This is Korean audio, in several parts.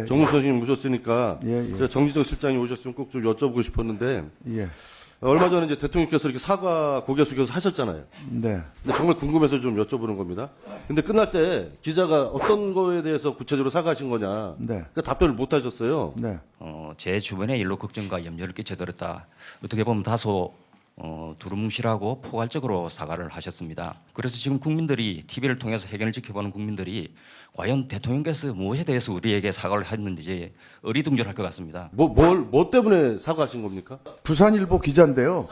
정무 선생님 모셨으니까 예. 정진석 실장이 오셨으면 꼭 좀 여쭤보고 싶었는데 예. 얼마 전에 이제 대통령께서 이렇게 사과 고개 숙여서 하셨잖아요. 네. 근데 정말 궁금해서 좀 여쭤보는 겁니다. 근데 끝날 때 기자가 어떤 거에 대해서 구체적으로 사과하신 거냐 네. 그 답변을 못 하셨어요. 네. 제 주변의 일로 걱정과 염려를 끼쳐드렸다. 어떻게 보면 다소 두루뭉실하고 포괄적으로 사과를 하셨습니다. 그래서 지금 국민들이 TV를 통해서 해견을 지켜보는 국민들이 과연 대통령께서 무엇에 대해서 우리에게 사과를 했는지 어리둥절할 것 같습니다. 뭐 때문에 사과하신 겁니까? 부산일보 기자인데요.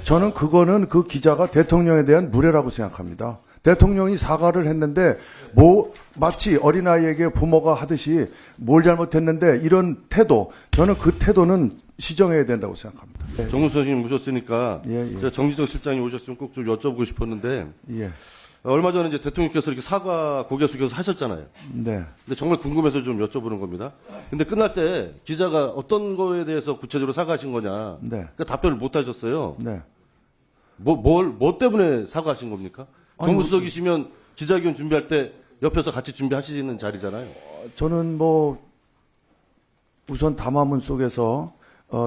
저는 그거는 그 기자가 대통령에 대한 무례라고 생각합니다. 대통령이 사과를 했는데 마치 어린아이에게 부모가 하듯이 뭘 잘못했는데 이런 태도, 저는 그 태도는 시정해야 된다고 생각합니다. 네. 정무 선생님 모셨으니까 예. 정진석 실장이 오셨으면 꼭 좀 여쭤보고 싶었는데 예. 얼마 전에 이제 대통령께서 이렇게 사과 고개 숙여서 하셨잖아요. 네. 근데 정말 궁금해서 좀 여쭤보는 겁니다. 근데 끝날 때 기자가 어떤 거에 대해서 구체적으로 사과하신 거냐 네. 그 답변을 못 하셨어요. 네. 뭐 때문에 사과하신 겁니까? 정무수석이시면 기자회견 준비할 때 옆에서 같이 준비하시는 자리잖아요. 저는 우선 담화문 속에서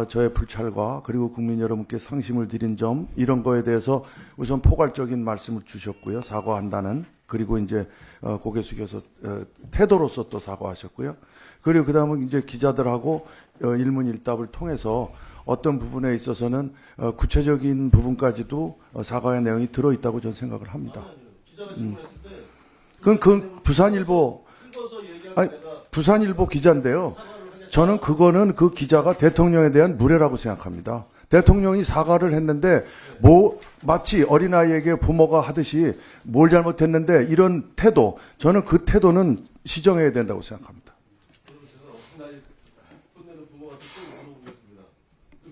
저의 불찰과 그리고 국민 여러분께 상심을 드린 점 이런 거에 대해서 우선 포괄적인 말씀을 주셨고요. 사과한다는 그리고 이제 고개 숙여서 태도로서 또 사과하셨고요. 그리고 그다음은 이제 기자들하고 일문일답을 통해서 어떤 부분에 있어서는 구체적인 부분까지도 사과의 내용이 들어 있다고 저는 생각을 합니다. 그건 부산일보 기자인데요. 저는 그거는 그 기자가 대통령에 대한 무례라고 생각합니다. 대통령이 사과를 했는데 마치 어린아이에게 부모가 하듯이 뭘 잘못했는데 이런 태도, 저는 그 태도는 시정해야 된다고 생각합니다.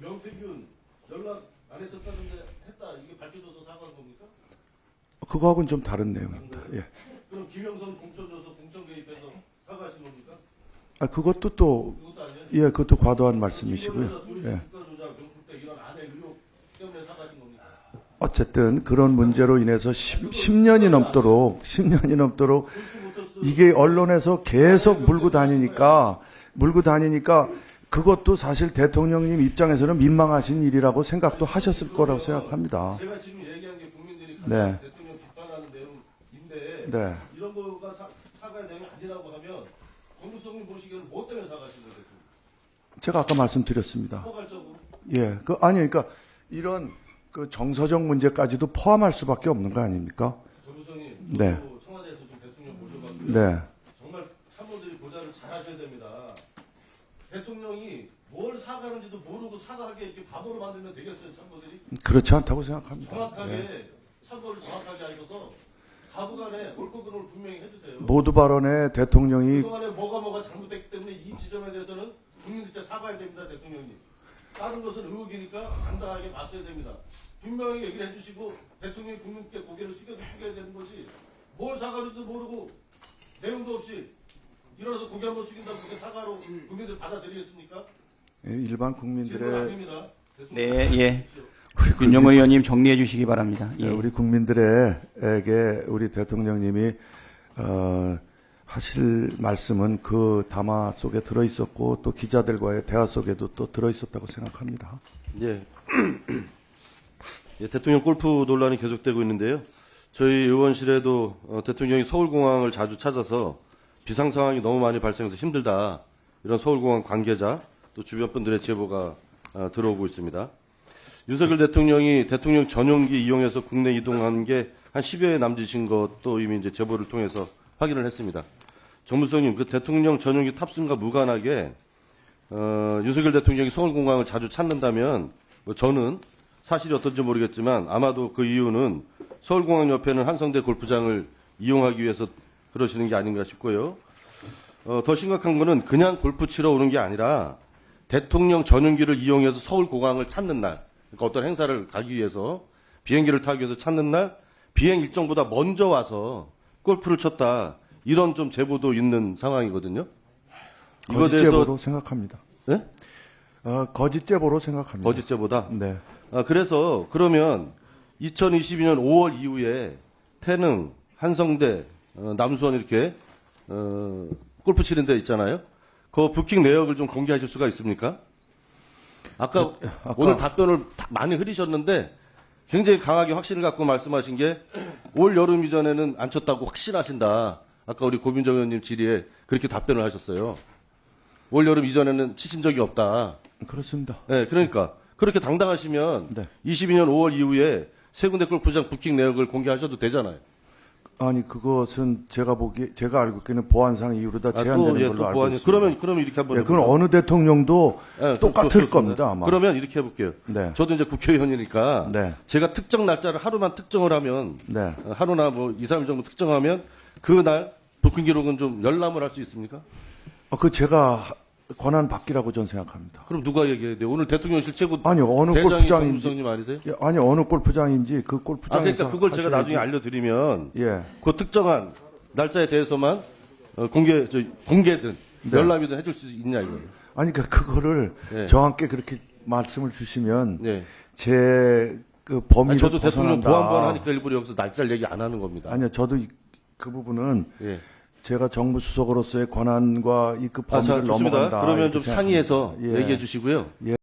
명태균 연락 안 했었다는데 했다 이게 밝혀져서 사과한 겁니까? 그거하고는 좀 다른 내용입니다. 예. 그럼 김영선 공천 줘서 공천 개입해서 사과하신 겁니까? 그것도 또 그것도 아니에요? 예, 그것도 과도한 말씀이시고요. 예. 어쨌든 그런 문제로 인해서 10년이 넘도록 이게 언론에서 계속 물고 다니니까 그것도 사실 대통령님 입장에서는 민망하신 일이라고 생각도 하셨을 거라고 생각합니다. 제가 지금 얘기한 게 국민들이 네. 대통령 비판하는 내용인데 네. 이런 거가 사과의 내용이 아니라고 하면 정무수석님 보시기에는 뭐 때문에 사과하신 거예요? 제가 아까 말씀드렸습니다. 포괄적으로? 예. 그러니까 이런 그 정서적 문제까지도 포함할 수밖에 없는 거 아닙니까? 정무수석님, 네. 청와대에서 좀 대통령 모셔봤고요. 네. 정말 참모들이 보좌를 잘 하셔야 됩니다. 대통령이 뭘 사과하는지도 모르고 사과하게 이렇게 바보로 만들면 되겠어요, 참모들이? 그렇지 않다고 생각합니다. 정확하게 예. 참모를 정확하게 알고서 가부간에 옳고 그름을 분명히 해주세요. 모두 발언에 대통령이 그동안에 뭐가 잘못됐기 때문에 이 지점에 대해서는 국민들께 사과해야 됩니다, 대통령님. 다른 것은 의혹이니까 당당하게 맞서야 됩니다. 분명히 얘기를 해주시고 대통령이 국민께 고개를 숙여야 되는 거지. 뭘 사과하는지도 모르고 내용도 없이 일어나서 고개 한번 숙인다고 그게 사과로 국민들 받아들이겠습니까? 일반 질문 국민들의 아닙니다. 네, 예. 윤영근 의원님 정리해 주시기 바랍니다. 예. 우리 국민들에게 우리 대통령님이 하실 말씀은 그 담화 속에 들어 있었고 또 기자들과의 대화 속에도 또 들어 있었다고 생각합니다. 예. 예, 대통령 골프 논란이 계속되고 있는데요. 저희 의원실에도 대통령이 서울공항을 자주 찾아서 비상 상황이 너무 많이 발생해서 힘들다. 이런 서울공항 관계자 또 주변 분들의 제보가 들어오고 있습니다. 윤석열 대통령이 대통령 전용기 이용해서 국내 이동한 게 한 10여 회 남짓인 것도 이미 이제 제보를 통해서 확인을 했습니다. 정무수석님, 그 대통령 전용기 탑승과 무관하게 윤석열 대통령이 서울공항을 자주 찾는다면 저는 사실이 어떤지 모르겠지만 아마도 그 이유는 서울공항 옆에는 한성대 골프장을 이용하기 위해서 그러시는 게 아닌가 싶고요. 더 심각한 거는 그냥 골프 치러 오는 게 아니라 대통령 전용기를 이용해서 서울공항을 찾는 날, 그러니까 어떤 행사를 가기 위해서 비행기를 타기 위해서 찾는 날 비행 일정보다 먼저 와서 골프를 쳤다. 이런 좀 제보도 있는 상황이거든요. 거짓 제보로 생각합니다. 네? 거짓 제보로 생각합니다. 거짓 제보다? 네. 그래서 그러면 2022년 5월 이후에 태릉, 한성대, 남수원 이렇게 골프 치는 데 있잖아요. 그 부킹 내역을 좀 공개하실 수가 있습니까? 아까 오늘 답변을 많이 흐리셨는데 굉장히 강하게 확신을 갖고 말씀하신 게 올 여름 이전에는 안 쳤다고 확신하신다. 아까 우리 고민정 의원님 질의에 그렇게 답변을 하셨어요. 올 여름 이전에는 치신 적이 없다. 그렇습니다. 네, 그러니까 그렇게 당당하시면 네. 22년 5월 이후에 세 군데 골프장 부킹 내역을 공개하셔도 되잖아요. 아니 그것은 제가 알고 있기는 보안상 이유로 다 아, 제한되는 또, 걸로 또 알고 보안이- 있습니다. 그러면 이렇게 한번 예, 그건 해볼까요? 어느 대통령도 네, 똑같을 좋습니다. 겁니다 아마. 그러면 이렇게 해볼게요. 네. 저도 이제 국회의원이니까 네. 제가 특정 날짜를 하루만 특정을 하면 네. 하루나 뭐 2, 3일 정도 특정하면 그날 부킹 기록은 좀 열람을 할 수 있습니까? 그 제가 권한 받기라고 저는 생각합니다. 그럼 누가 얘기해야 돼요? 오늘 대통령실 최고 아니 어느 대장이 골프장인지 정무수석님 아니세요? 예, 아니 어느 골프장인지 그 골프장에서 그러니까 그걸 제가 하셔야지. 나중에 알려드리면 예. 그 특정한 날짜에 대해서만 공개든 네. 열람이든 해줄 수 있냐 이거예요. 아니 그거를 예. 저한테 그렇게 말씀을 주시면 네. 제 그 범위를 아니, 저도 대통령 벗어난다. 보안관 하니까 일부러 여기서 날짜를 얘기 안 하는 겁니다. 아니요, 저도 그 부분은 예. 제가 정무수석으로서의 권한과 이 그 아, 자, 범위를 좋습니다. 넘어간다. 그러면 이렇게 좀 생각합니다. 상의해서 예. 얘기해 주시고요. 예.